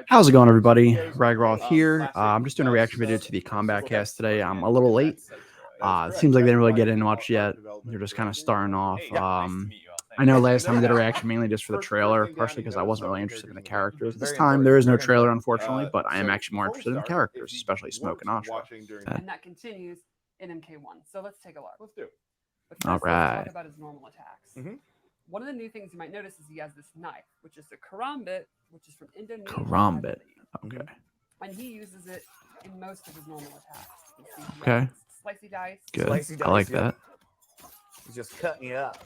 How's it going, everybody? Ragiroth here. I'm just doing a reaction video to the Kombat cast today. I'm a little late. It seems like they didn't really get in much yet. They're just kind of starting off. I know last time I did a reaction mainly just for the trailer, partially because I wasn't really interested in the characters. This time there is no trailer, unfortunately, but I am actually more interested in the characters, especially Smoke and Ashrah. And that continues in MK1. So let's take a look. Let's do it. But first, let's talk about his normal attacks. One of the new things you might notice is he has this knife, which is the karambit, which is from Indonesia. Karambit. Okay. And he uses it in most of his normal attacks. Okay. Slicey dice. Good. Slicey dice, I like that. He's just cutting you up.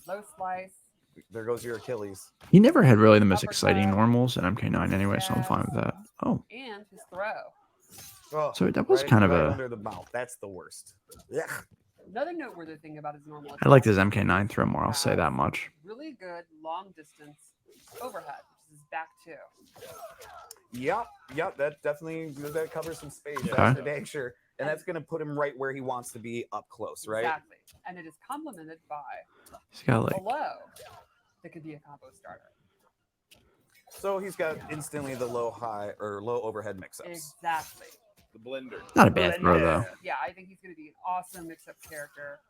Low slice. There goes your Achilles. He never had really the most exciting normals in MK9 anyway, so I'm fine with that. Oh. And his throw. Oh, so that was kind of a under the mouth. That's the worst. Yeah. Another noteworthy thing about his normal attacks. I like his MK9 throw more, I'll say that much. Really good long distance overhead, which is his back two. Yep, that definitely that covers some space. Okay. That's for dang sure. And that's gonna put him right where he wants to be up close, right? Exactly. And it is complemented by he's got like below that could be a combo starter. So he's got instantly the low overhead mix-ups. Exactly. The blender. Not a bad throw though. Yeah, I think he's going to be an awesome mix-up character.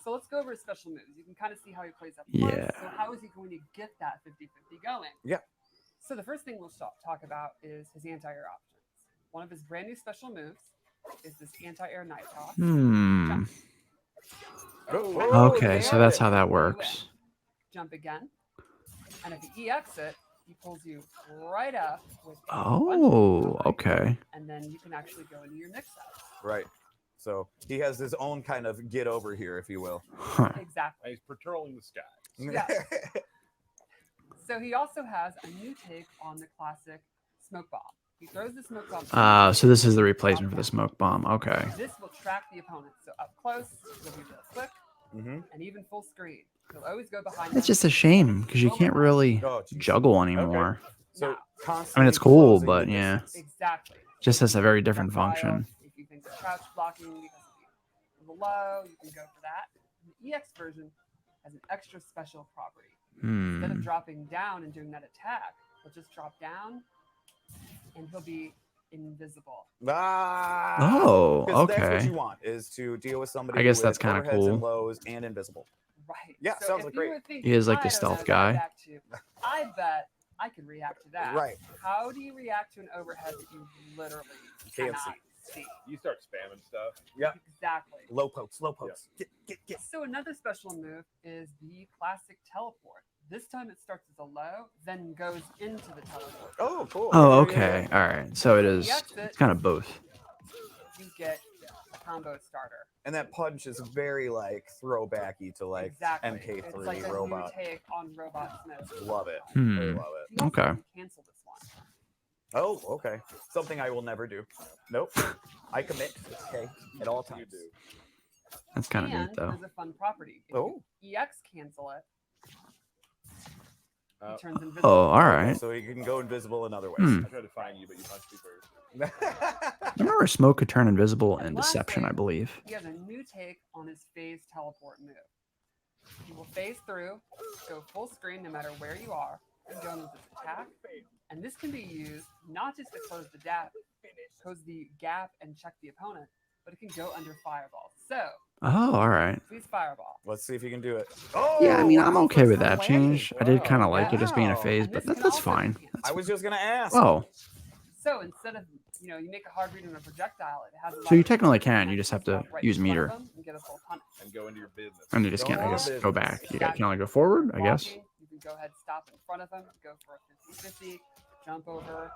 So let's go over his special moves. You can kind of see how he plays up close. Yeah. So how is he going to get that 50-50 going? Yeah. So the first thing we'll talk about is his anti-air options. One of his brand new special moves is this anti-air knife toss. Okay, so that's how that works. Jump again. And if you EX it, he pulls you right up with okay. And then you can actually go into your mix-up. Right. So he has his own kind of get over here, if you will. Huh. Exactly. He's patrolling the sky. Yeah. So he also has a new take on the classic smoke bomb. He throws the smoke bomb. So this is the replacement for the smoke bomb. Okay. This will track the opponent. So up close, it'll be real quick, and even full screen. He'll always go behind. It's just a shame because you can't really juggle anymore. Okay. So I mean, it's cool, but yeah. Exactly. Just has a very different function. If you think of crouch blocking because of the low, you can go for that. The EX version has an extra special property. Instead of dropping down and doing that attack, he'll just drop down and he'll be invisible. Oh, okay. That's what you want, is to deal with somebody. I guess with that's kind of overheads cool. And lows and invisible. Right. Yeah, so sounds like great. He is like the stealth guy. I bet I could react to that. Right. How do you react to an overhead that you literally Can't cannot see? You start spamming stuff. Yeah. Exactly. Low pokes, low pokes. Yeah. Get. So another special move is the classic teleport. This time it starts as a low, then goes into the teleport. Oh, cool. Oh, okay. All right. So it is. It's kind of both. You get a combo starter. And that punch is very like throwbacky to like MK3 it's like robot. A new take on robot Smith. Love it. Hmm. Love it. You also Okay. can cancel this one. Oh, okay. Something I will never do. Nope. I commit. Okay. At all times. That's kind of neat, And though. there's a fun property. If Oh. you EX cancel it, it turns invisible. Oh, all right. So you can go invisible in other ways. Hmm. I tried to find you, but you punched me first. Remember, smoke could turn invisible in And Deception, I lastly, believe. He has a new take on his phase teleport move. He will phase through, go full screen no matter where you are, and go into this attack. And this can be used not just to close the gap and check the opponent, but it can go under fireball. So, Oh, all right. please fireball. Let's see if you can do it. Yeah, I mean, I'm wow, okay with first that time change. I did kind of like it just being a Wow. phase, And but this can that's also fine. be cancelled. I was just gonna ask. Oh, So instead of, you make a hard read on a projectile, it has a so you lot of technically different can. You just have to stuff right use in front of meter. them and get a full punish. And go into your business. And you just can't, I Go guess, on. go back. You Exactly. can only go forward, I guess. Blocking, you can go ahead, stop in front of them, go for a 50-50, jump over,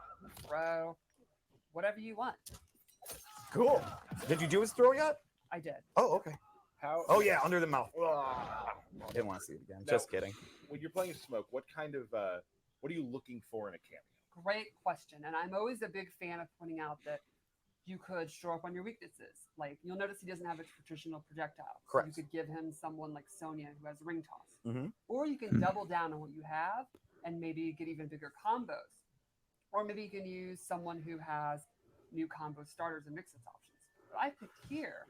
throw, whatever you want. Cool. Did you do his throw yet? I did. Oh, okay. How? Oh yeah, under the mouth. Ah. Didn't want to see it again. No. Just kidding. When you're playing Smoke, what kind of what are you looking for in a cameo? Great question. And I'm always a big fan of pointing out that you could shore up on your weaknesses. Like, you'll notice he doesn't have a traditional projectile. So Correct. you could give him someone like Sonya who has ring toss. Mhm. Or you can double down on what you have and maybe get even bigger combos. Or maybe you can use someone who has new combo starters and mix-ins options. What I picked here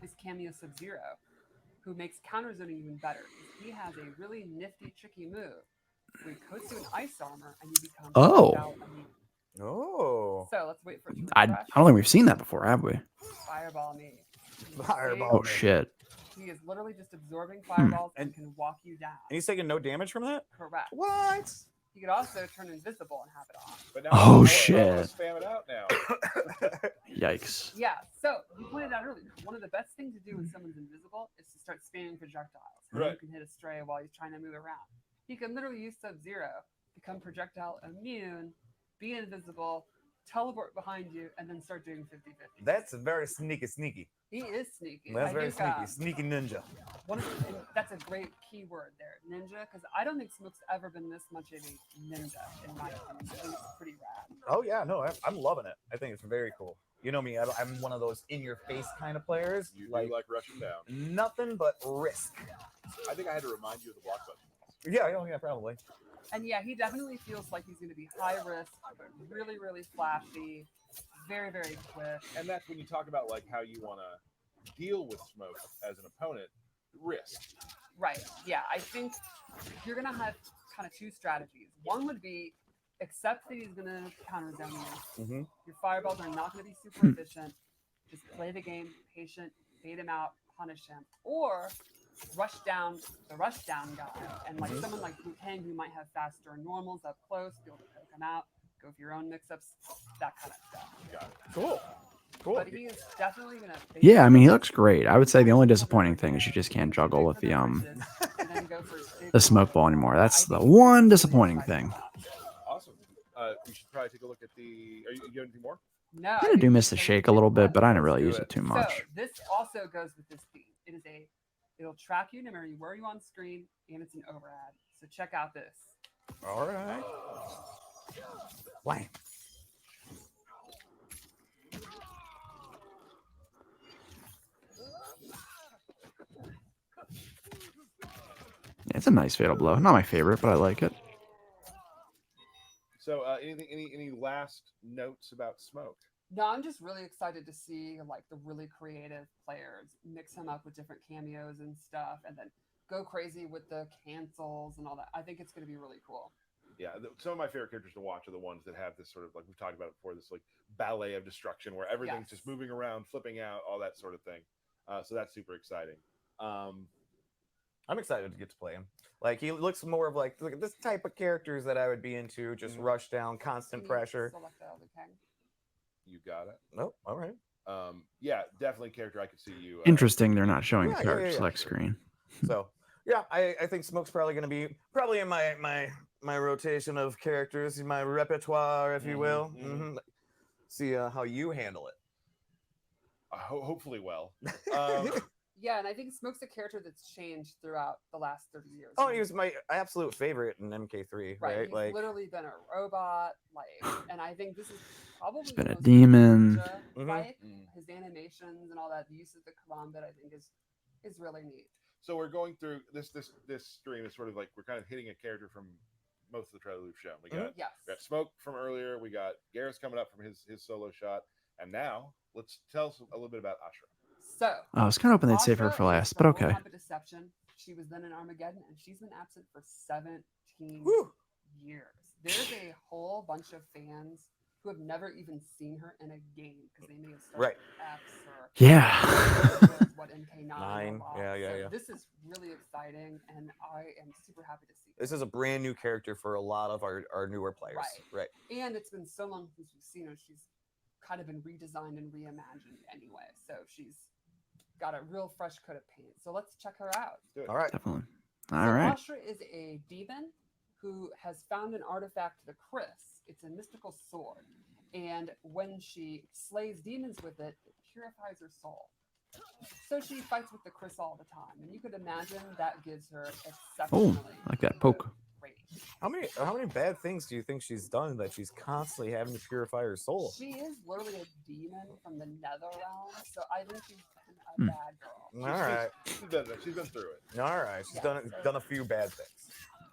is Cameo Sub-Zero, who makes counter zoning even better. He has a really nifty, tricky move where he coats you in ice armor and you become Oh. projectile immune. Oh. So let's wait for it to I refresh. don't think we've seen that before, have we? Fireball me. Fireball Oh me. shit. He is literally just absorbing fireballs and can walk you down. And he's taking no damage from that? Correct. What? He could also turn invisible and have it on. But now Oh, I wanna shit. spam it out now. Yikes. Yeah, so you pointed out earlier, one of the best things to do when someone's invisible is to start spamming projectiles. So Right. you can hit a stray while he's trying to move around. He can literally use Sub-Zero, become projectile immune, be invisible, teleport behind you, and then start doing 50-50. That's very sneaky. He is sneaky. That's I very think, sneaky. Sneaky ninja. and that's a great key word there, ninja, because I don't think Smoke's ever been this much of a ninja, in my opinion. I think it's pretty rad. Oh yeah, no, I'm loving it. I think it's very cool. You know me, I'm one of those in-your-face kind of players. You like rushing down. Nothing but risk. I think I had to remind you of the block button. Yeah, probably. And yeah, he definitely feels like he's going to be high risk, but really, really flashy, very, very quick. And that's when you talk about like how you want to deal with Smoke as an opponent. Risk. Right. Yeah, I think you're going to have kind of two strategies. One would be accept that he's going to counter zone you. Mm-hmm. Your fireballs are not going to be super efficient. Just play the game, patient, bait him out, punish him. Or rush down the rush down guy. And like someone like Wu Kang who might have faster normals up close, be able to poke him out, go for your own mix-ups, that kind of stuff. Got it. Cool. But he is definitely going to... Yeah, I mean, he looks great. I would say the only disappointing thing is you just can't juggle with the smoke ball anymore. That's the one disappointing thing. Awesome. We should probably take a look at the. Are you doing anything more? No, I do miss the shake a little bit, but I didn't really use it too much. So this also goes with this theme. It'll track you no matter where you on screen, and it's an overhead. So check out this. All right. Wham. Yeah, it's a nice fatal blow. Not my favorite, but I like it. So, any last notes about Smoke? No, I'm just really excited to see like the really creative players mix him up with different cameos and stuff, and then go crazy with the cancels and all that. I think it's going to be really cool. Yeah, some of my favorite characters to watch are the ones that have this sort of, like we've talked about before, this like ballet of destruction where everything's just moving around, flipping out, all that sort of thing. So that's super exciting. I'm excited to get to play him. Like, he looks more of like this type of characters that I would be into. Just rush down, constant pressure. Select the other king. You got it. Nope. All right. Yeah, definitely a character I could see you. Interesting. They're not showing the yeah, character yeah, select screen. So yeah, I think Smoke's probably going to be in my rotation of characters, my repertoire, if you will. Mm-hmm. See how you handle it. Hopefully well. Yeah, and I think Smoke's a character that's changed throughout the last 30 years. Oh, he was my absolute favorite in MK3, right? He's Like, literally been a robot, and I think this is probably He's been the a most demon. ninja, right? His animations and all that, the use of the Kombat, I think is really neat. So we're going through this stream is sort of like we're kind of hitting a character from most of the trailers we've shown. We got Smoke from earlier. We got Geras coming up from his solo shot, and now let's tell us a little bit about Ashrah. So I was kind of hoping they'd save her Ashrah for is last, from but okay. Kombat Deception. She was then in Armageddon, and she's been absent for 17 years. There's a whole bunch of fans who have never even seen her in a game because they may have started X or what MK1. Yeah. So this is really exciting, and I am super happy to see this is a brand new character for a lot of our newer players. Right. And it's been so long since we've seen her. She's kind of been redesigned and reimagined anyway. So she's got a real fresh coat of paint. So let's check her out. All right. Definitely. So All right. Ashrah is a demon who has found an artifact, the Chris. It's a mystical sword. And when she slays demons with it, it purifies her soul. So she fights with the Chris all the time. And you could imagine that gives her exceptionally like that poke. great. How many bad things do you think she's done that she's constantly having to purify her soul? She is literally a demon from the nether realm. So I think she's been a bad girl. All right. She's been through it. All right. She's done a few bad things.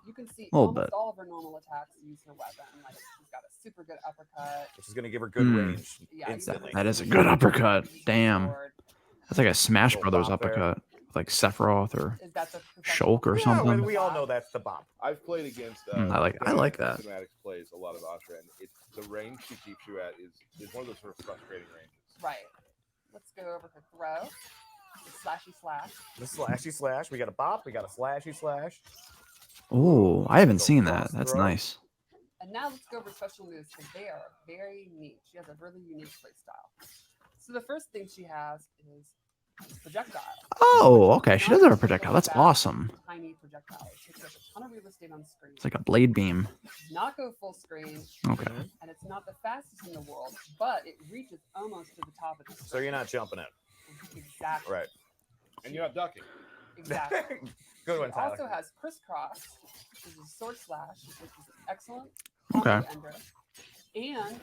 You can see Little almost bit. all of her normal attacks use her weapon. Like she's got a super good uppercut. Which is going to give her good range Yeah, instantly. That is a good uppercut. Damn. Sword. That's like a Smash Little Brothers bop there. uppercut. like Sephiroth or Is that the professional? Shulk or Yeah, something. we all know that's the bop. I've played against. I like that. Cinematics plays a lot of Ashrah, and the range she keeps you at is one of those sort of frustrating ranges. Right. Let's go over her throw. The slashy slash. The slashy slash. We got a bop. We got a slashy slash. Oh, I haven't So seen cross that. That's throw. nice. And now let's go over special moves because they are very neat. She has a really unique play style. So the first thing she has is projectile. Oh, okay. She does have a projectile. That's awesome. Tiny projectile. It takes up a ton of real estate on screen. It's like a blade beam. Does not go full screen. Okay. And it's not the fastest in the world, but it reaches almost to the top of the screen. So you're not jumping it. Exactly. Right. And you're not ducking. Exactly. Good one, She Tyler. also has crisscross, which is a sword slash, which is excellent. Okay. Ender, and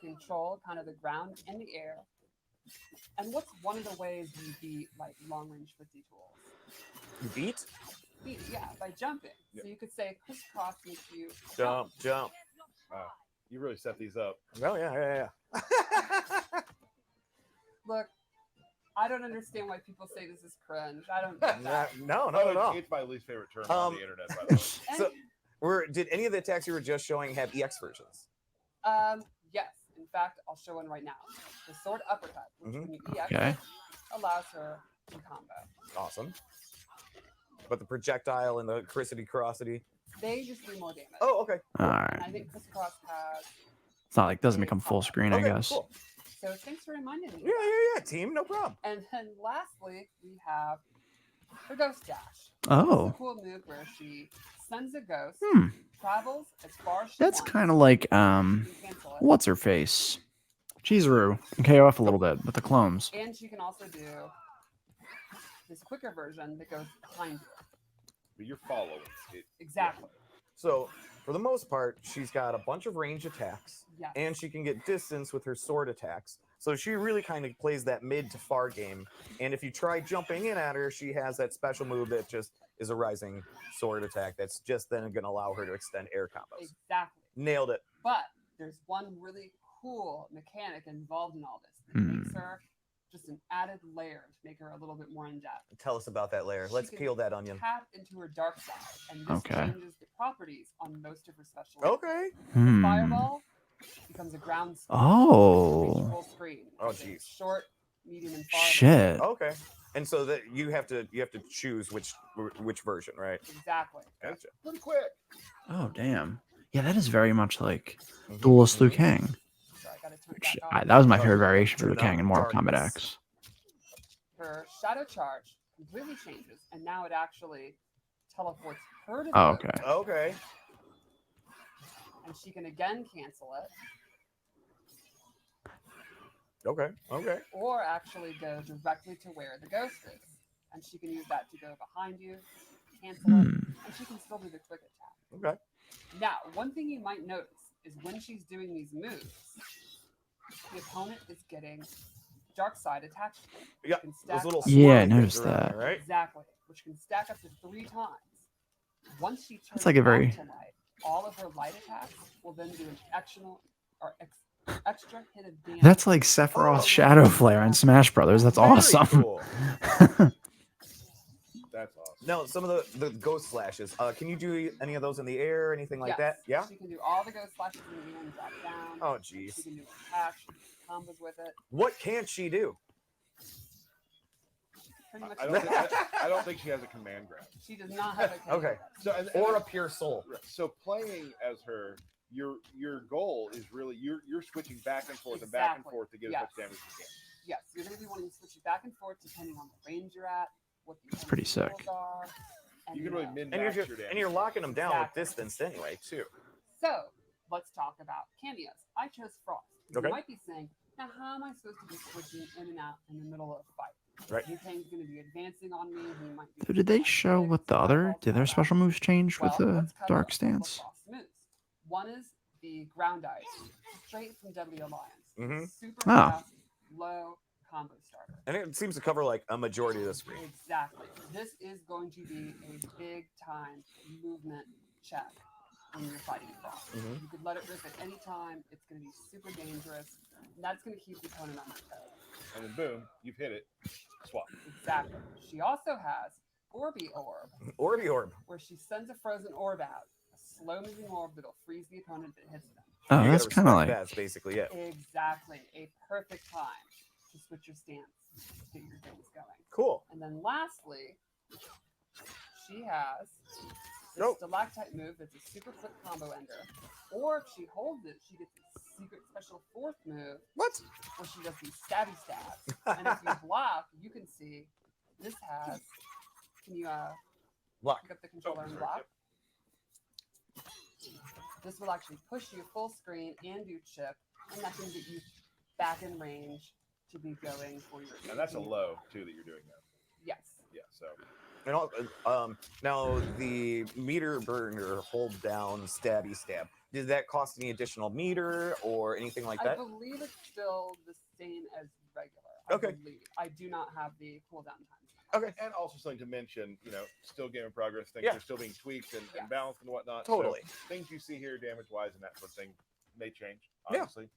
control kind of the ground and the air. And what's one of the ways you beat like long range 50 tools? You beat? Yeah, by jumping. Yep. So you could say crisscross makes you Jump. Wow. You really set these up. Oh, yeah. Look, I don't understand why people say this is cringe. I don't get that. No, not at all. It's my least favorite term on the internet, by the way. So, did any of the attacks you were just showing have EX versions? Yes. In fact, I'll show one right now. The sword uppercut, which when you EX Okay. allows her to combo. Awesome. But the projectile and the crissity-crossity? They just do more damage. Oh, okay. All And right. I think crisscross has. It's not like it doesn't become full screen, I Okay, guess. cool. So thanks for reminding me. Yeah, team, no problem. And then lastly, we have her ghost dash. Oh. It's a cool move where she sends a ghost, Hmm. travels as far as she That's wants, kind of like you can cancel it, what's her face? Chizuru. Can KO off a little bit with the clones. and she can also do this quicker version that goes behind you. But you're following it. Exactly. So, for the most part, she's got a bunch of range attacks, Yes. and she can get distance with her sword attacks. So she really kind of plays that mid to far game. And if you try jumping in at her, she has that special move that just is a rising sword attack that's just then going to allow her to extend air combos. Exactly. Nailed it. But there's one really cool mechanic involved in all this that makes her just an added layer to make her a little bit more in depth. Tell us about that layer. She Let's can peel that onion. Tap into her dark side, and this changes the properties on most of her special. Okay. Fireball becomes a ground spell. Oh. Full screen. Oh, It's geez. Short, medium, and far. Shit. Okay. And so that you have to choose which version, right? Exactly. Gotcha. Pretty quick. Oh, damn. Yeah, that is very much like Duelist Liu Kang. So I gotta turn it Which, back on. that was my favorite variation for Turn Liu Kang in Mortal Kombat darkness. X. Her shadow charge completely changes, and now it actually teleports her to the Oh, ghost, okay. Okay. and she can again cancel it, Okay. or actually go directly to where the ghost is, and she can use that to go behind you, cancel it, and she can still do the quick attack. Okay. Now, one thing you might notice is when she's doing these moves, the opponent is getting dark side attached to them. Yeah. Can stack Those little up- Yeah, I swirly noticed things around that. there, right? Exactly, which can stack up to 3 times. Once she turns That's like a very- off to light, all of her light attacks will then do an extra hit of damage. That's like Sephiroth's Shadow Flare in Smash Brothers. That's Very awesome. cool. That's awesome. Now, some of the ghost slashes. Can you do any of those in the air, anything like that? Yeah. She can do all the ghost flashes in the air and drop down. Oh, jeez. She can do attacks, she can do combos with it. What can't she do? Pretty much. I don't think she has a command grab. She does not have a Okay. So Or a pure soul. So playing as her, your goal is really you're switching back and forth Exactly. and back and forth to get Yes. as much damage as you can. Yes, you're going to be wanting to switch it back and forth depending on the range you're at, what the That's pretty enemy's sick. skills are, You can really and, min And max you're your damage. and you're locking them down Exactly. with distance anyway, too. So, let's talk about cameos. I chose Frost. Okay. You might be saying, now how am I supposed to be switching in and out in the middle of a fight? Right. Liu Kang's going to be advancing on me. He might be So did they show what the other? Did their special moves change with the let's cover Dark all the Stance? Frost moves. One is the ground ice, straight from Deadly Alliance. Mhm. Super Ah. fast, low combo starter. And it seems to cover like a majority of the screen. Exactly. This is going to be a big time movement check when you're fighting Frost. Mhm. You could let it rip at any time. It's going to be super dangerous. And that's going to keep the opponent on their toes. And then boom, you've hit it. Swap. Exactly. Exactly. She also has Orby Orb. Orby Orb. Where she sends a frozen orb out. A slow-moving orb that'll freeze the opponent that hits them. Oh, You that's gotta kind of respect like that's basically it. Exactly. A perfect time to switch your stance to get your things going. Cool. And then lastly, she has this stalactite move that's a super quick combo ender. Or if she holds it, she gets a secret special fourth move. What? Where she does these stabby stabs. And if you block, you can see this has. Can you block? Pick up the controller and block? This will actually push you full screen and do chip, and that can get you back in range to be going for your. And that's a low too that you're doing now. Yes. Yeah. So. And now the meter burner hold down stabby stab. Did that cost any additional meter or anything like that? I believe it's still the same as regular. Okay. I do not have the cooldown time. Okay. And also something to mention, still game in progress. Things are still being tweaked and balanced and whatnot. Totally. So things you see here damage-wise and that sort of thing may change, obviously.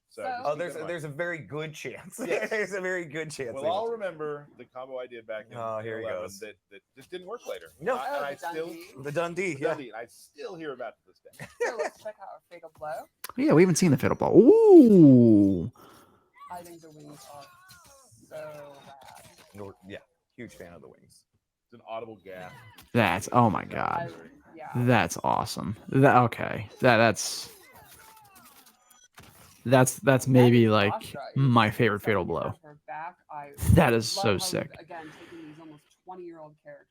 So there's a very good chance. Yes. There's a very good chance. Well, I'll remember the combo I did back in here he 11 goes. that just didn't work later. No. The Dundee. And I still hear about it to this day. So let's check out our Fatal Blow. Yeah, we haven't seen the Fatal Blow. Ooh. I think the wings are so rad. Yeah, huge fan of the wings. It's an audible gasp. That's oh my god. Yeah. That's awesome. That's maybe like my favorite Fatal Blow. That is so sick. Again, taking these almost 20-year-old characters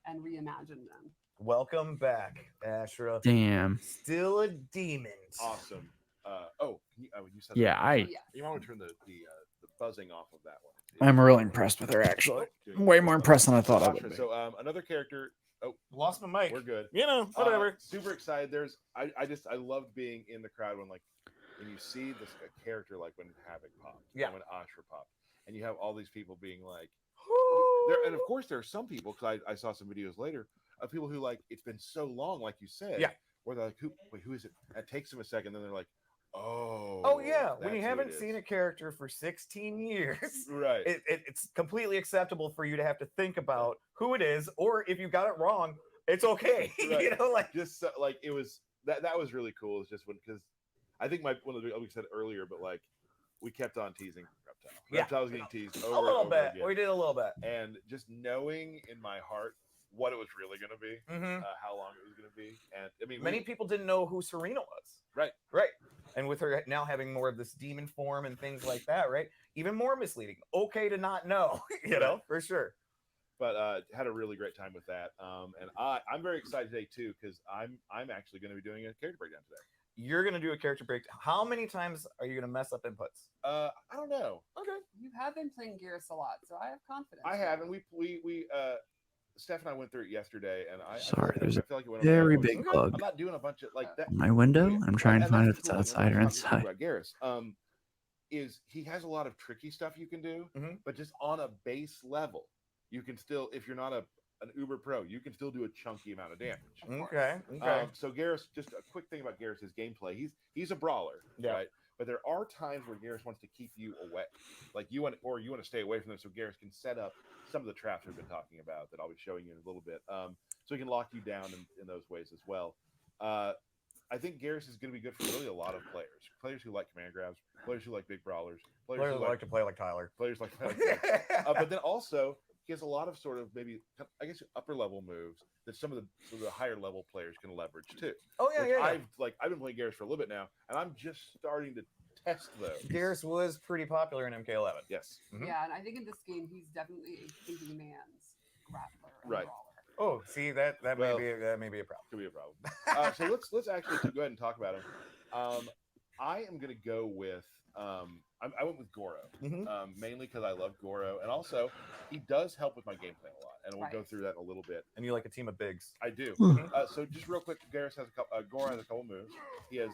and reimagine them. Welcome back, Ashrah. Damn. Still a demon. Awesome. You said yeah, that. You want to turn the buzzing off of that one. I'm really impressed with her, actually. Way more impressed than I thought I would be. So another character. Oh, lost my mic. We're good. Whatever. Super excited. I loved being in the crowd when you see this character like when Havoc popped, when Ashrah popped, and you have all these people being like, and of course there are some people because I saw some videos later of people who like it's been so long, like you said, where they're like, who is it? And it takes them a second, then they're like, oh yeah, when you haven't seen a character for 16 years, right? It's completely acceptable for you to have to think about who it is, or if you got it wrong, it's okay. Right. Just like it was that was really cool. It's just because I think one of the we said earlier, but like we kept on teasing Reptile. Reptile was getting teased over a little bit. Again. We did a little bit, and just knowing in my heart what it was really going to be, how long it was going to be, and I mean, many people didn't know who Serena was. Right. And with her now having more of this demon form and things like that, right? Even more misleading. Okay to not know, for sure. But had a really great time with that. And I'm very excited today too, because I'm actually going to be doing a character breakdown today. You're going to do a character breakdown. How many times are you going to mess up inputs? I don't know. Okay. You have been playing Geras a lot, so I have confidence. I have, and we Steph and I went through it yesterday, and I there's I feel like it went very big bug. I'm not doing a bunch of like that. My window. I'm trying to find if it's outside or inside. About Geras, is he has a lot of tricky stuff you can do, but just on a base level, you can still, if you're not an uber pro, you can still do a chunky amount of damage. Okay. So Geras, just a quick thing about Geras' gameplay. He's a brawler, right? But there are times where Geras wants to keep you away, like you want to stay away from them. So Geras can set up some of the traps we've been talking about that I'll be showing you in a little bit. So he can lock you down in those ways as well. I think Geras is going to be good for really a lot of players who like command grabs, players who like big brawlers, players who like to play like Tyler, players like Tyler. But then also he has a lot of sort of maybe I guess upper level moves that some of the higher level players can leverage too. Oh yeah. I've been playing Geras for a little bit now, and I'm just starting to test those. Geras was pretty popular in MK11. Yes. Yeah, and I think in this game he's definitely a thinking man's grappler and brawler. Oh, see that may be a problem. Could be a problem. So let's actually go ahead and talk about him. I am going to go with I went with Goro, mainly because I love Goro, and also he does help with my gameplay a lot, and we'll go through that in a little bit. And you like a team of bigs? I do. So just real quick, Goro has a couple moves. He has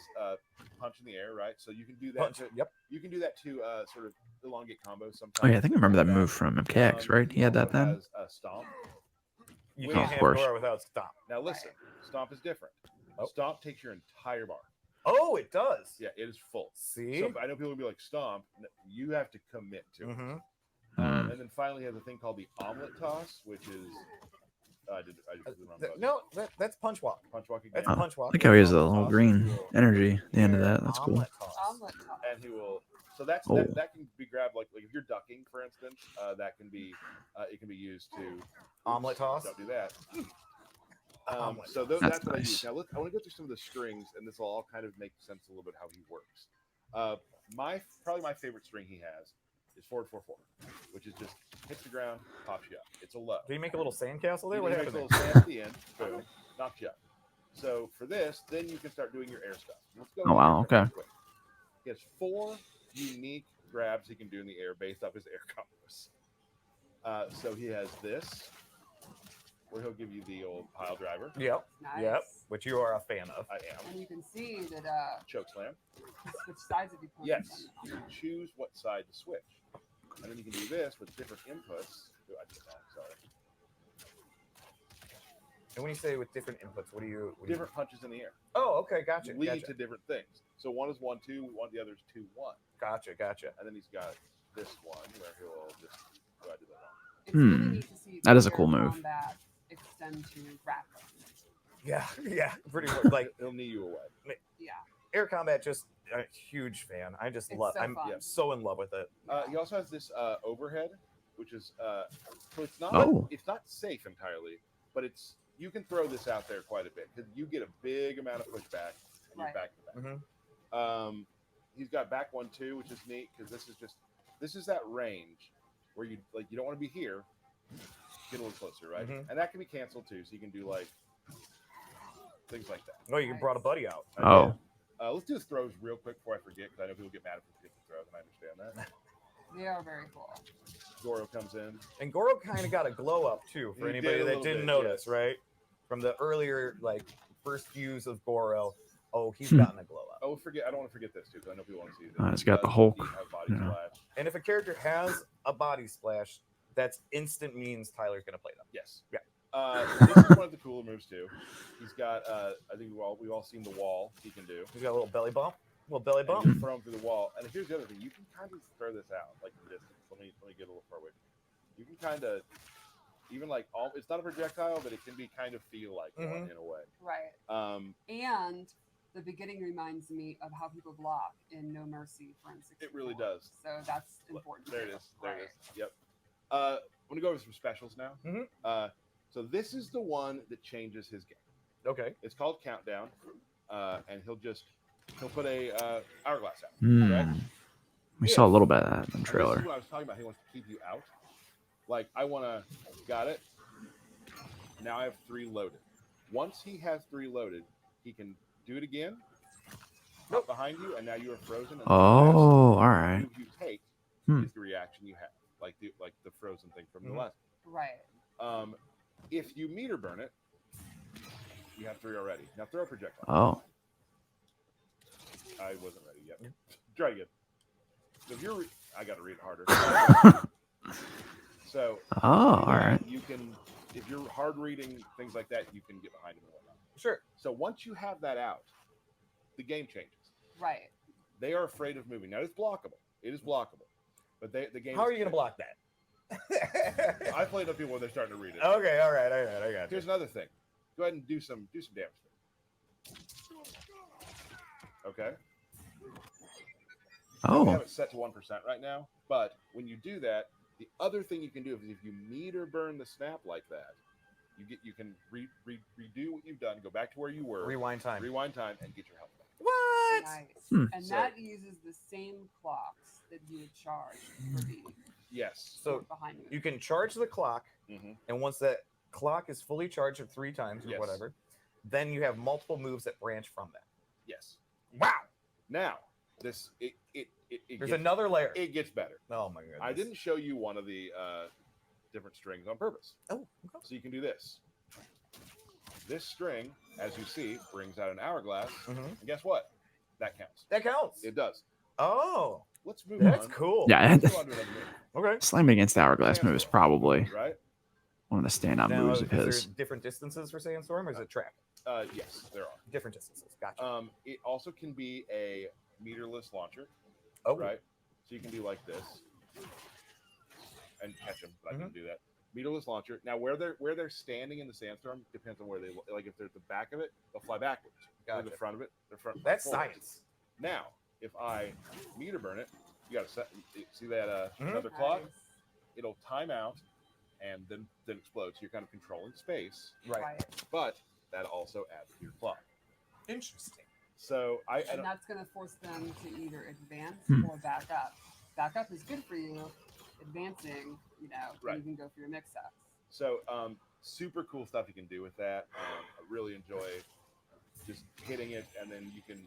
punch in the air, right? So you can do that. You can do that to sort of elongate combos sometimes. Oh yeah, I think I remember that move from MKX, right? He had that then. Stomp. You can't have Goro without Stomp. Now listen, Stomp is different. Stomp takes your entire bar. Oh, it does. Yeah, it is full. See, so I know people will be like, Stomp. You have to commit to it. And And then finally, he has a thing called the omelet toss, which is I did the wrong button. No, that's punch walk. Punch walk again. That's Oh, punch walk. Look how he has the Omelet little toss, green he will energy at the end of air that. That's cool. omelet toss. Omelet toss. And he will. So that can be grabbed like if you're ducking, for instance. That can be it can be used to Omelet toss? Don't do that. So That's that's what I nice. use. Now I want to go through some of the strings, and this will all kind of make sense a little bit how he works. Probably my favorite string he has is 4-4-4, which is just hits the ground, pops you up. It's a low. Do you make a little sandcastle there? He What makes happened? a little sand at the end, boom, knocks you up. So for this, then you can start doing your air stuff. Let's go. Oh, wow, okay. Quick. He has 4 unique grabs he can do in the air based off his air combos. So he has this, where he'll give you the old pile driver. Yep. Nice. Yep. Which you are a fan of. I am. And you can see that Choke slam. switch sides of your opponent. Yes. You can choose what side to switch. And then you can do this with different inputs. Oh, I did that. Sorry. And when you say with different inputs, what do you? Different punches in the air. Oh, okay, gotcha. Lead Gotcha. to different things. So one is 1-2, the other is 2-1. Gotcha. And then he's got this one where he'll just. Oh, I did that wrong. It's really neat to see That is a air cool move. combat extend to grappling. Yeah, pretty much. Like He'll knee you away. Yeah. air combat, just a huge fan. I just It's love. so I'm fun. so in love with it. He also has this overhead, which is so it's not Oh. it's not safe entirely, but it's you can throw this out there quite a bit because you get a big amount of pushback and you're Right. back to back. Mm-hmm. He's got back 1-2, which is neat because this is that range where you don't want to be here, get a little closer, right? Mhm. And that can be canceled too, so you can do like things like that. Oh, you brought a buddy out. Oh. Let's do the throws real quick before I forget because I know people get mad if we forget the throws, and I understand that. They are very cool. Goro comes in. And Goro kind of got a glow up too for He did anybody a that little didn't bit, notice, yes. right? From the earlier first views of Goro, he's gotten a glow up. Oh, I don't want to forget this too because I know people want to see this. He's got the He Hulk, has body yeah. splash. And if a character has a body splash, that's instant means Tyler's gonna play them. Yes. Yeah. This is one of the cooler moves too. He's got. I think we've all seen the wall he can do. He's got a little belly bump. Belly And bump. you throw him through the wall. And here's the other thing: you can kind of throw this out like the distance. Let me get a little far away. You can kind of even it's not a projectile, but it can be kind of feel like one in a way. Right. And the beginning reminds me of how people block in No Mercy for N64. It really does. So that's important. There it too. is. There Right. it is. Yep. I'm gonna go over some specials now. Mhm. So this is the one that changes his game. Okay. It's called Countdown, and he'll put a hourglass out. Hmm. Right? We saw a little bit of that in the And this trailer. is what I was talking about. He wants to keep you out. Like got it. Now I have 3 loaded. Once he has 3 loaded, he can do it again. Up behind you, and now you are frozen. And Oh, all the right. move you take Hmm. is the reaction you have, like the frozen thing from the Mhm. last. Right. If you meter burn it, you have 3 already. Now throw a projectile. Oh. I wasn't ready yet. Try again. So if you're, I got to read it harder. So Oh, all right. you can, if you're hard reading things like that, you can get behind him and whatnot. Sure. So once you have that out, the game changes. Right. They are afraid of moving. Now it's blockable. It is blockable, but the game. How are you gonna block that? I played enough people when they're starting to read it. Okay. All right. I got you. Here's another thing. Go ahead and do some damage. Okay. We Oh. have it set to 1% right now, but when you do that, the other thing you can do is if you meter burn the snap like that, you can redo what you've done, go back to where you were, Rewind time. and get your health back. What? Nice. Hmm. And So- that uses the same clocks that you would charge for the Yes. So sword behind you. you can charge the clock, Mhm. and once that clock is fully charged 3 times or Yes. whatever, then you have multiple moves that branch from that. Yes. Wow. Now this it There's gets, another layer. it gets better. Oh my goodness. I didn't show you one of the different strings on purpose. Oh. Okay. So you can do this. This string, as you see, brings out an hourglass. Mhm. And guess what? That counts. That counts. It does. Oh, Let's move that's on. cool. Yeah, Let's go on to another move, Okay. slamming against the hourglass move is probably right? one of the standout Now, moves is of there his. different distances for Sandstorm, or is it track? Yes, there are. Different distances. Gotcha. It also can be a meterless launcher, Oh, right? So you can do like this. and catch them, but I can do that. Meterless launcher. Now, where they're standing in the sandstorm depends on where they like. If they're at the back of it, they'll fly backwards. Gotcha. The front of it, they're front. That's forward. Science. Now, if I meter burn it, you got to see that another clock. It'll time out and then explode. So you're kind of controlling space, right? But that also adds to your clock. Interesting. So and that's going to force them to either advance or back up. Back up is good for you. Advancing, you can go for your mix-ups. So, super cool stuff you can do with that. I really enjoy just hitting it, and then you can,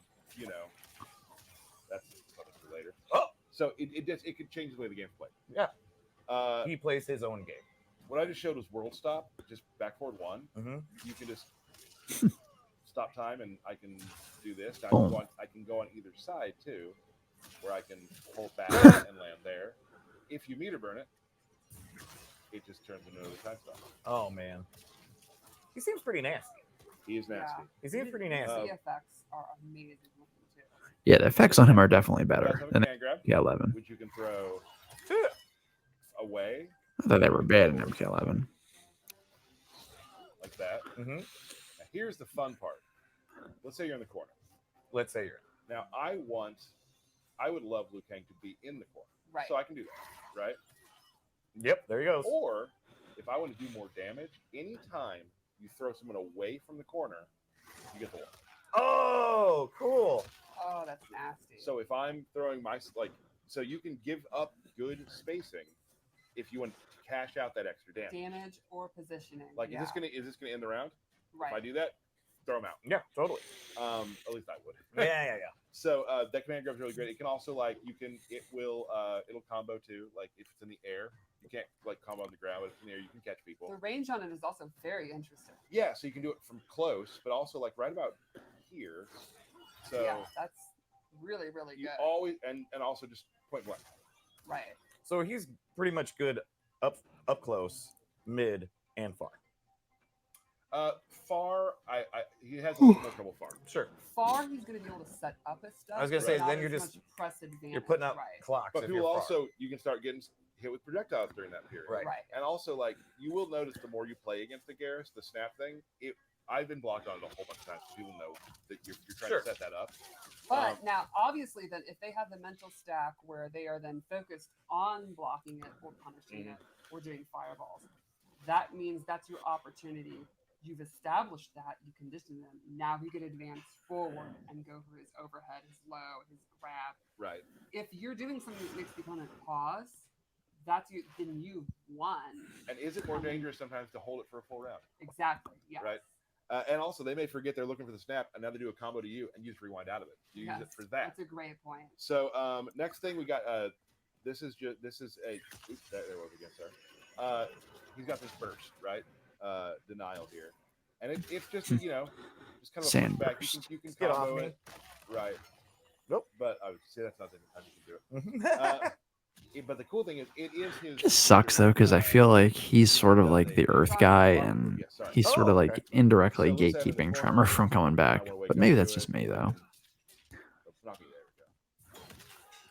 that's something for later. Oh, so it could change the way the game's played. Yeah. He plays his own game. What I just showed was world stop, just back forward 1. You can just stop time, and I can do this. Now, I can go on either side too, where I can hold back and land there. If you meter burn it, it just turns into another time stop. Oh man, he seems pretty nasty. He is nasty. Yeah. He seems pretty nasty. The effects are amazing looking too. Yeah, the effects on him are definitely better than MK11. Which you can throw away. I thought they were bad in MK11. Like that. Now, here's the fun part. Let's say you're in the corner. Let's say you're. Now, I would love Liu Kang to be in the corner. Right. So I can do that, right? Yep, there he goes. Or if I want to do more damage, anytime you throw someone away from the corner, you get the one. Oh, cool. Oh, that's nasty. So if I'm throwing so you can give up good spacing if you want to cash out that extra damage. Damage or positioning. Like, is this gonna end the round? Right. If I do that, throw them out. Yeah, totally. At least I would. Yeah. So that command grab is really great. It can also it'll combo too. Like if it's in the air, you can't combo on the ground, but if it's in the air, you can catch people. The range on it is also very interesting. Yeah, so you can do it from close, but also right about here. So yeah, that's really, really good. Always and also just point blank. Right. So he's pretty much good up close, mid, and far. Far, he has a little more trouble far. Sure. Far, he's going to be able to set up his stuff. I was going to say, then you're just press advantage. You're putting up clocks. But people also, you can start getting hit with projectiles during that period. Right. And also, you will notice the more you play against the Geras, the snap thing. I've been blocked on it a whole bunch of times. People know that you're trying to set that up. But now, obviously, then if they have the mental stack where they are then focused on blocking it or punishing it or doing fireballs, that means that's your opportunity. You've established that, you condition them. Now he can advance forward and go for his overhead, his low, his grab. Right. If you're doing something that makes the opponent pause, that's you. Then you've won. And is it more dangerous sometimes to hold it for a full round? Exactly. Yes. Right. And also, they may forget they're looking for the snap, and now they do a combo to you, and you just rewind out of it. You use it for that. That's a great point. So next thing we got. This is a. Oops, there was again. Sorry. He's got this burst, right? Denial here, and it's just just kind of a pushback. You can get off me, right? Nope. But I would say that's not the time you can do it. But the cool thing is, it is his. Just sucks though, because I feel like he's sort of like the Earth guy, and he's sort of indirectly gatekeeping Tremor from coming back. But maybe that's just me though.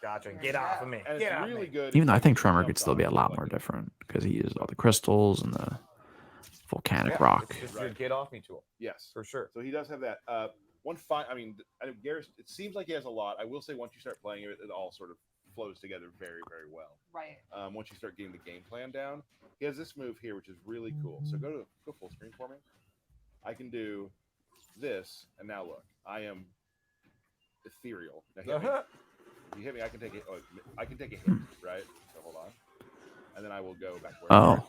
Gotcha. Get off of me. And it's really good. Even though I think Tremor could still be a lot more different because he uses all the crystals and the volcanic rock. It's just your get off me tool. Yes, for sure. So he does have that. I mean, Geras, it seems like he has a lot. I will say once you start playing it, it all sort of flows together very, very well. Right. Once you start getting the game plan down, he has this move here, which is really cool. So go full screen for me. I can do this, and now look, I am ethereal. Now hit me. You hit me, I can take it. I can take a hit, right? So hold on, and then I will go back. You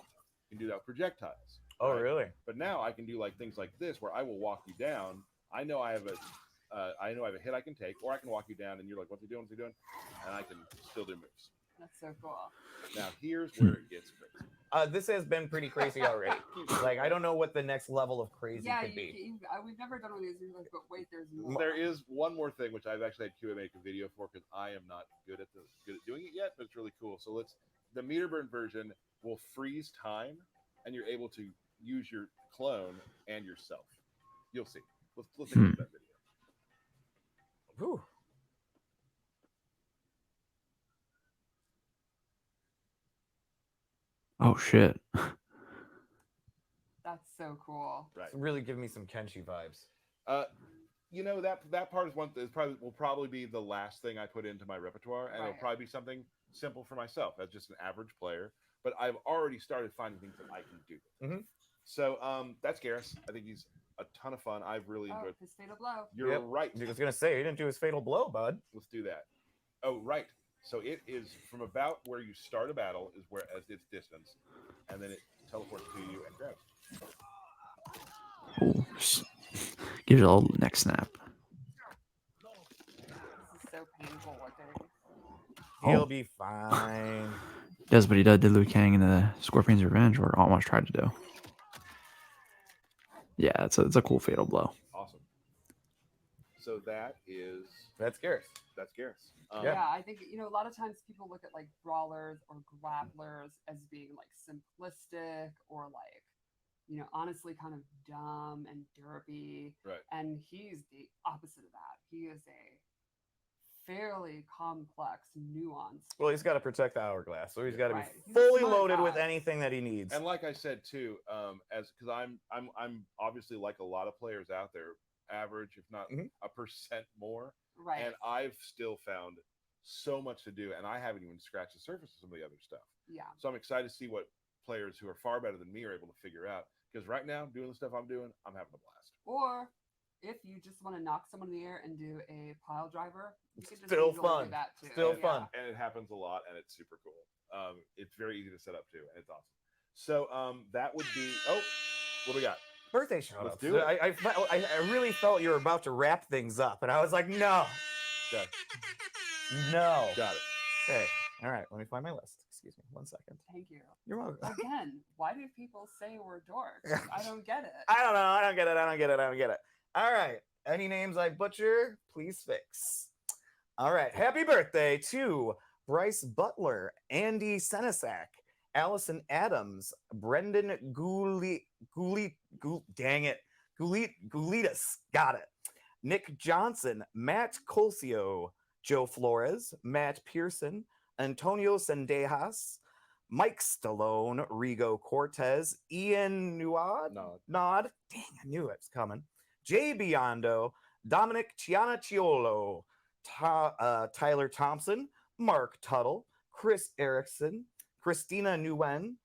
can do that with projectiles. Oh, right? Really? But now I can do things like this, where I will walk you down. I know I have a hit I can take, or I can walk you down, and you're like, "What's he doing? What's he doing?" And I can still do moves. That's so cool. Now here's where it gets crazy. This has been pretty crazy already. I don't know what the next level of crazy could be. We've never done one of these. But wait, there's more. There is one more thing which I've actually had QA make a video for because I am not good at doing it yet, but it's really cool. So the meter burn version will freeze time, and you're able to use your clone and yourself. You'll see. Let's take a look at that video. Whew. Oh shit. That's so cool. Right. It's really giving me some Kenshi vibes. You know, that part is will probably be the last thing I put into my repertoire, and it'll probably be something simple for myself as just an average player. But I've already started finding things that I can do. Mm-hmm. So that's Geras. I think he's a ton of fun. I've really enjoyed. His fatal blow. You're right. I was gonna say he didn't do his fatal blow, bud. Let's do that. Oh, right. So it is from about where you start a battle is where as its distance, and then it teleports to you and grabs. Ooh, gives you a little neck snap. This is so painful looking. He'll be fine. Does what he did to Liu Kang in the Scorpion's Revenge, or almost tried to do. Yeah, it's a cool fatal blow. Awesome. So that's Geras. That's Geras. Yeah, I think a lot of times people look at like brawlers or grapplers as being like simplistic or like honestly kind of dumb and derpy. Right. And he's the opposite of that. He is a fairly complex, nuanced. Well, he's got to protect the hourglass, so he's got to be He's fully a smart loaded guy. with anything that he needs. And like I said too, because I'm obviously like a lot of players out there, average if not a percent more. Right. And I've still found so much to do, and I haven't even scratched the surface of some of the other stuff. Yeah. So I'm excited to see what players who are far better than me are able to figure out. Because right now, doing the stuff I'm doing, I'm having a blast. Or if you just want to knock someone in the air and do a pile driver, you can just Still easily fun. do that too. Still fun. And it happens a lot, and it's super cool. It's very easy to set up too, and it's awesome. So that would be. Oh, what do we got? Birthday shout Let's outs. do it. I really felt you were about to wrap things up, and I was like, no. Okay. No. Got it. Okay. All right. Let me find my list. Excuse me. 1 second. Thank you. You're welcome. Again, why do people say we're dorks? I don't get it. I don't know. I don't get it. All right. Any names I butcher, please fix. All right. Happy birthday to Bryce Butler, Andy Senesac, Allison Adams, Brendan Goulitas. Got it. Nick Johnson, Matt Colsio, Joe Flores, Matt Pearson, Antonio Sendejas, Mike Stallone, Rigo Cortez, Ian Nod. Dang, I knew it was coming. Jay Biondo, Dominic Cianacciolo, Tyler Thompson, Mark Tuttle, Chris Erickson, Christina Nguyen,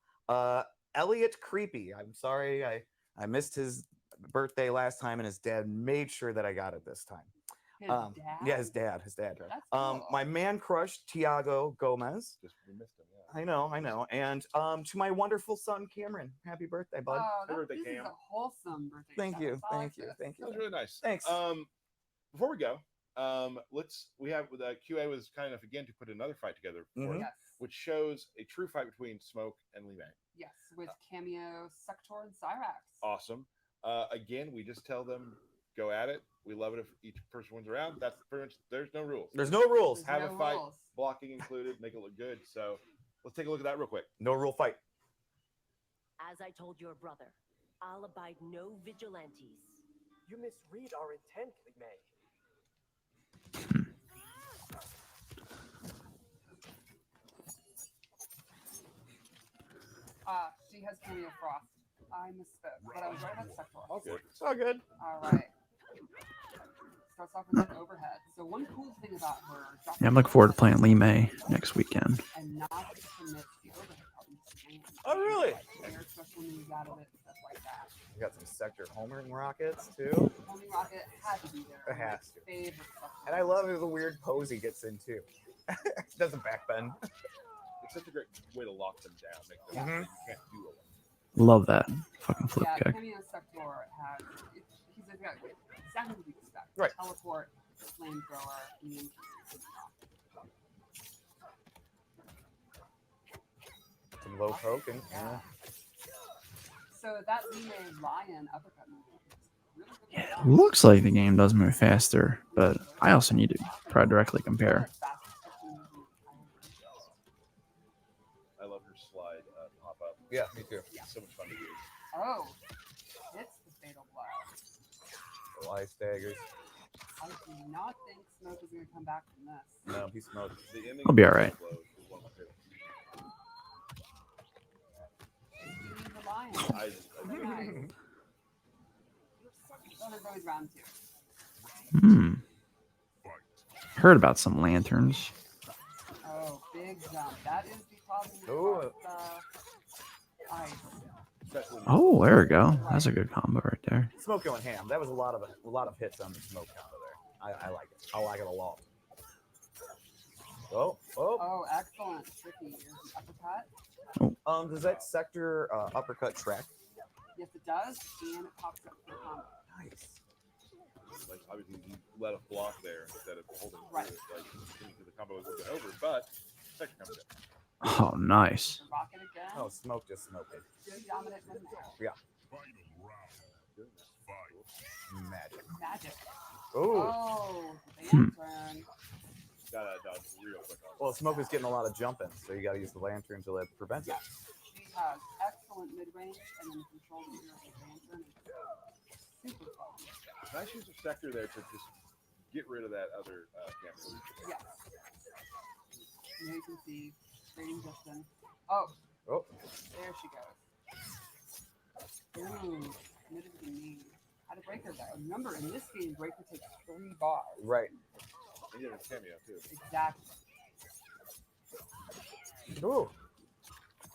Elliot Creepy. I'm sorry, I missed his birthday last time, and his dad made sure that I got it this time. His dad? Yeah, his dad. That's cool. My man crush, Tiago Gomez. Just we missed him. Yeah. I know. And to my wonderful son, Cameron. Happy birthday, bud. birthday, this Cam. is a wholesome birthday. Thank you. That was really nice. Thanks. Before we go, we have the QA was kind enough again to put another fight together for us, Yes. which shows a true fight between Smoke and Lee May. Yes, with cameo Sector and Cyrax. Awesome. Again, we just tell them go at it. We love it if each person wins around. That's pretty much. There's no rules. There's no rules. There's Have no a fight, rules. blocking included, make it look good. So let's take a look at that real quick. No rule fight. As I told your brother, I'll abide no vigilantes. You misread our intent, Lee May. She has cameo Frost. I misspoke, but I was right about Sector. All good. It's all good. All right. Starts off with an overhead. So one cool thing about her. Yeah, I'm looking forward to playing Lee May next weekend. And not to commit the overhead problem. Oh, really? Especially when you got it, stuff like that. We got some Sector homing rockets too. Homing rocket had to be there. It has to. Favorite stuff. And I love the weird pose he gets in too. Doesn't backbend. It's such a great way to lock them down. Make them Mhm. you can't do it. Love that fucking flip Yeah, kick. cameo Sector has. He's exactly what you expect. Right. Teleport, flamethrower, EMP. Some low poke and yeah. So that Lee May lion uppercut move is really good. It looks like the game does move faster, but I also need to try to directly compare. I love her slide pop up. Yeah, me too. It's so much fun to use. Oh, hits the fatal blow. The lie staggers. I do not think Smoke is going to come back from this. No, he smoked. The ending He'll be all right. blow is one of my favorites. Nice. I Nice. Oh, there's always round 2. Hmm. Heard about some lanterns. Oh, big jump. That is the problem Ooh. with ice. especially Oh, there we go. That's a good combo right there. Smoke going ham. That was a lot of hits on the smoke combo there. I like it. I like it a lot. Oh. Oh, excellent. Tricky. Here's an uppercut. Does that sector uppercut track? Yes, it does. And it pops up for the combo. Nice. like obviously he let a block there instead of holding Right. through it, like into the combo was a little bit over, but second comes in. Oh, nice. Rocket again. Oh, smoke just smoked it. Good dominant in there. Magic. Magic. Ooh. Oh, the lantern. Gotta dodge real quick. Well, smoke is getting a lot of jumping, so you got to use the lantern to prevent it. Yes. She has excellent mid range, and then the control meter of the lantern is super fun. Nice use of sector there to just get rid of that other camera. Yes. Now you can see trading distance. Oh, Oh. there she goes. Ooh, committed to the knee. How to break her though. Remember, in this game, breaker takes 3 bars. Right. And you have a cameo too. Exactly. Ooh.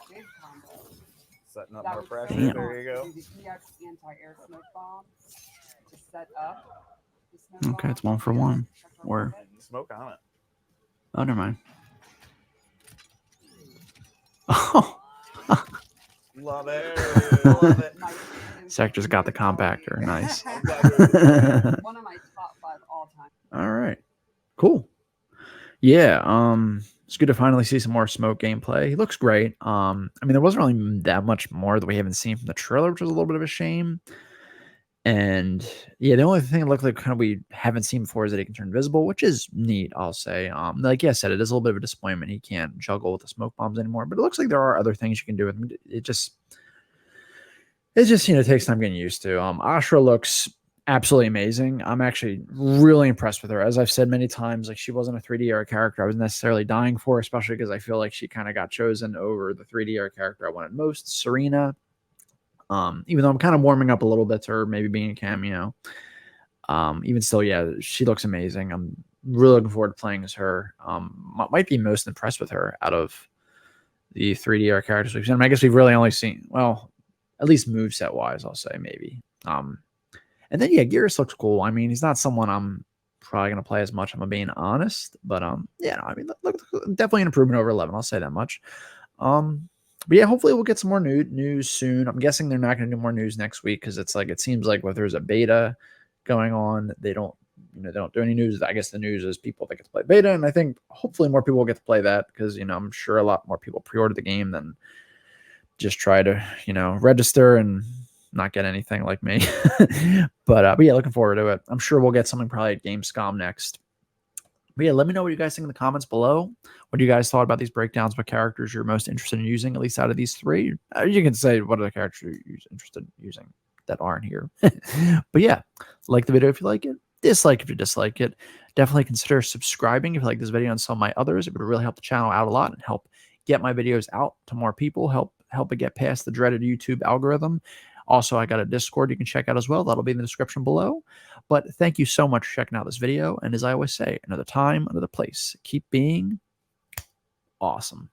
Big combo. Setting up That more was pressure. so Damn. There you go. smart to do the EX anti-air smoke bomb to set up the smoke Okay, bomb. it's 1 for 1. Or Smoke on it. oh, never mind. Oh, Love it. There Love it. Sector's got the compactor. Nice. One of my top 5 all time. All right. Cool. Yeah, it's good to finally see some more smoke gameplay. He looks great. I mean, there wasn't really that much more that we haven't seen from the trailer, which was a little bit of a shame. And yeah, the only thing it looked like kind of we haven't seen before is that he can turn invisible, which is neat, I'll say. Like I said, it is a little bit of a disappointment. He can't juggle with the smoke bombs anymore, but it looks like there are other things you can do with him. It just takes time getting used to. Ashrah looks absolutely amazing. I'm actually really impressed with her. As I've said many times, like she wasn't a 3D era character I was necessarily dying for, especially because I feel like she kind of got chosen over the 3D era character I wanted most, Serena. Even though I'm kind of warming up a little bit to her maybe being a cameo. Even still, yeah, she looks amazing. I'm really looking forward to playing as her. Might be most impressed with her out of the 3D era characters we've seen. I mean, I guess we've really only seen, well, at least moveset wise, I'll say maybe. And then yeah, Geras looks cool. I mean, he's not someone I'm probably gonna play as much, if I'm being honest. But yeah, no, I mean, look, definitely an improvement over 11. I'll say that much. But yeah, hopefully we'll get some more news soon. I'm guessing they're not gonna do more news next week because it's like it seems like if there's a beta going on, they don't do any news. I guess the news is people that get to play beta, and I think hopefully more people will get to play that because I'm sure a lot more people pre-order the game than just try to register and not get anything like me. But yeah, looking forward to it. I'm sure we'll get something probably at Gamescom next. But yeah, let me know what you guys think in the comments below. What do you guys thought about these breakdowns? What characters you're most interested in using, at least out of these 3? You can say what other characters you're interested in using that aren't here. But yeah, like the video if you like it. Dislike if you dislike it. Definitely consider subscribing if you like this video and some of my others. It would really help the channel out a lot and help get my videos out to more people. Help it get past the dreaded YouTube algorithm. Also, I got a Discord you can check out as well. That'll be in the description below. But thank you so much for checking out this video. And as I always say, another time, another place. Keep being awesome.